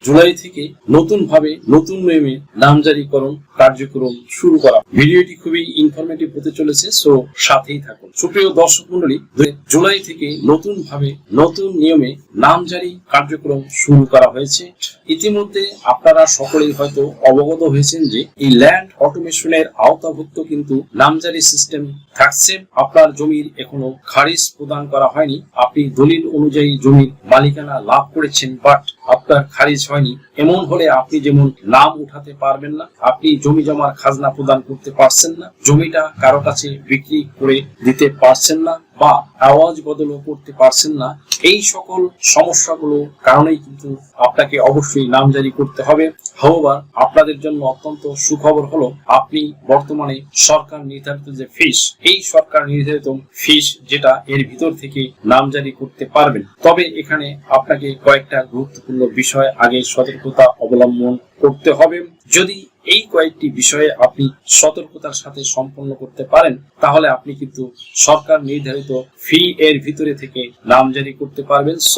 জুলাই থেকে নতুনভাবে নতুন নিয়মে নামজারিকরণ কার্যক্রম শুরু করা। ভিডিওটি খুবই ইনফরমেটিভ হতে চলেছে, সো সাথেই থাকুন। সুপ্রিয় দর্শক মন্ডলী, জুলাই থেকে নতুনভাবে নতুন নিয়মে নামজারি কার্যক্রম শুরু করা হয়েছে। ইতিমধ্যে আপনারা সকলেই হয়তো অবগত হয়েছেন যে এই ল্যান্ড অটোমেশনের আওতাভুক্ত কিন্তু নামজারি সিস্টেম থাকছে। আপনার জমির এখনো খারিজ প্রদান করা হয়নি, আপনি দলিল অনুযায়ী জমির মালিকানা লাভ করেছেন, বাট আপনার খারিজ হয়নি। এমন হলে আপনি যেমন নাম উঠাতে পারবেন না, আপনি জমি জমার খাজনা প্রদান করতে পারছেন না, জমিটা কারো কাছে বিক্রি করে দিতে পারছেন না, বা আওয়াজ বদলও করতে পারছেন না। এই সকল সমস্যাগুলো কারণেই কিন্তু আপনাকে অবশ্যই নামজারি করতে হবে। হাওয়ার আপনাদের জন্য অত্যন্ত সুখবর হলো, আপনি বর্তমানে সরকার নির্ধারিত যে ফিস, এই সরকার নির্ধারিত ফিস যেটা এর ভিতর থেকে নামজারি করতে পারবেন। তবে এখানে আপনাকে কয়েকটা গুরুত্বপূর্ণ বিষয় আগে সতর্কতা অবলম্বন করতে হবে। যদি এই কয়েকটি বিষয়ে আপনি সতর্কতার সাথে সম্পন্ন করতে পারেন, তাহলে আপনি কিন্তু সরকার নির্ধারিত ফি এর ভিতরে থেকে নামজারি করতে পারবেন।